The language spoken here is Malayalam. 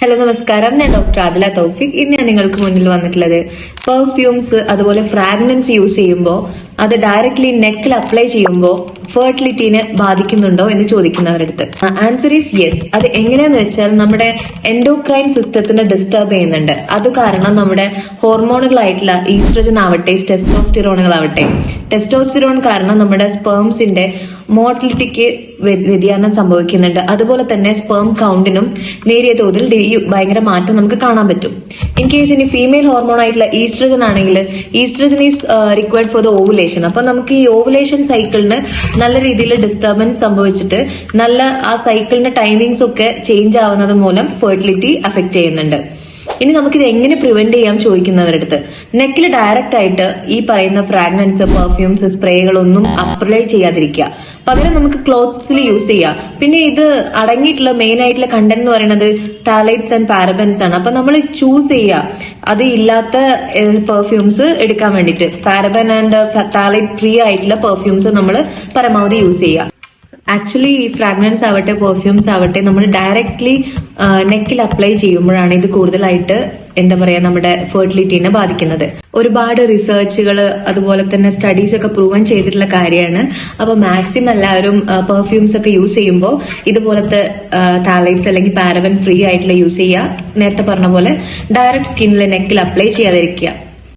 ഹലോ നമസ്കാരം, ഞാൻ ഡോക്ടർ ആദില തൗഫിക്. ഇന്ന് ഞാൻ നിങ്ങൾക്ക് മുന്നിൽ വന്നിട്ടുള്ളത് പെർഫ്യൂംസ് അതുപോലെ ഫ്രാഗ്രൻസ് യൂസ് ചെയ്യുമ്പോൾ അത് ഡയറക്ട്ലി നെക്കിൽ അപ്ലൈ ചെയ്യുമ്പോൾ ഫെർട്ടിലിറ്റീനെ ബാധിക്കുന്നുണ്ടോ എന്ന് ചോദിക്കുന്നവരടുത്ത് ആൻസർ ഈസ് യെസ്. അത് എങ്ങനെയാന്ന് വെച്ചാൽ നമ്മുടെ എൻഡോക്രൈൻ സിസ്റ്റത്തിനെ ഡിസ്റ്റർബ് ചെയ്യുന്നുണ്ട്. അത് കാരണം നമ്മുടെ ഹോർമോണുകളായിട്ടുള്ള ഈസ്ട്രജൻ ആവട്ടെ, ടെസ്റ്റോസ്റ്റിറോണുകളാവട്ടെ, ടെസ്റ്റോസ്റ്റിറോൺ കാരണം നമ്മുടെ സ്പേംസിന്റെ മോട്ടിലിറ്റിക്ക് വ്യതിയാനം സംഭവിക്കുന്നുണ്ട്. അതുപോലെ തന്നെ സ്പേം കൗണ്ടിനും നേരിയ തോതിൽ ഭയങ്കര മാറ്റം നമുക്ക് കാണാൻ പറ്റും. ഇൻ കേസ് ഇനി ഫീമെയിൽ ഹോർമോൺ ആയിട്ടുള്ള ഈസ്ട്രജൻ ആണെങ്കിൽ oestrogen is required for the ovulation. അപ്പൊ നമുക്ക് ഈ ഓവുലേഷൻ സൈക്കിളിന് നല്ല രീതിയിൽ ഡിസ്റ്റർബൻസ് സംഭവിച്ചിട്ട് നല്ല ആ സൈക്കിളിന്റെ ടൈമിങ്സ് ഒക്കെ ചേഞ്ച് ആവുന്നത് മൂലം ഫെർട്ടിലിറ്റി അഫക്ട് ചെയ്യുന്നുണ്ട്. ഇനി നമുക്കിത് എങ്ങനെ പ്രിവെന്റ് ചെയ്യാം ചോദിക്കുന്നവരടുത്ത് നെക്കിൽ ഡയറക്റ്റ് ആയിട്ട് ഈ പറയുന്ന ഫ്രാഗ്രൻസ്, പെർഫ്യൂംസ്, സ്പ്രേകളൊന്നും അപ്ലൈ ചെയ്യാതിരിക്കുക. പകരം നമുക്ക് ക്ലോത്ത്സിൽ യൂസ് ചെയ്യാം. പിന്നെ ഇത് അടങ്ങിയിട്ടുള്ള മെയിൻ ആയിട്ടുള്ള കണ്ടന്റ് എന്ന് പറയുന്നത് ടാലൈറ്റ്സ് ആൻഡ് പാരബൻസ് ആണ്. അപ്പൊ നമ്മൾ ചൂസ് ചെയ്യുക അത് ഇല്ലാത്ത പെർഫ്യൂംസ് എടുക്കാൻ വേണ്ടിയിട്ട്. പാരബൻ ആൻഡ് ടാലൈറ്റ് ഫ്രീ ആയിട്ടുള്ള പെർഫ്യൂംസ് നമ്മൾ പരമാവധി യൂസ് ചെയ്യുക. ആക്ച്വലി ഈ ഫ്രാഗ്രൻസ് ആവട്ടെ, പെർഫ്യൂംസ് ആവട്ടെ, നമ്മൾ ഡയറക്ട്ലി നെക്കിൽ അപ്ലൈ ചെയ്യുമ്പോഴാണ് ഇത് കൂടുതലായിട്ട് നമ്മുടെ ഫെർട്ടിലിറ്റീനെ ബാധിക്കുന്നത്. ഒരുപാട് റിസർച്ചുകൾ അതുപോലെ തന്നെ സ്റ്റഡീസ് ഒക്കെ പ്രൂവൻ ചെയ്തിട്ടുള്ള കാര്യമാണ്. അപ്പൊ മാക്സിമം എല്ലാവരും പെർഫ്യൂംസ് ഒക്കെ യൂസ് ചെയ്യുമ്പോൾ ഇതുപോലത്തെ ടാലൈറ്റ്സ് അല്ലെങ്കിൽ പാരബൻ ഫ്രീ ആയിട്ടുള്ള യൂസ് ചെയ്യുക. നേരത്തെ പറഞ്ഞ പോലെ ഡയറക്റ്റ് സ്കിന്നിൽ നെക്കിൽ അപ്ലൈ ചെയ്യാതിരിക്കുക.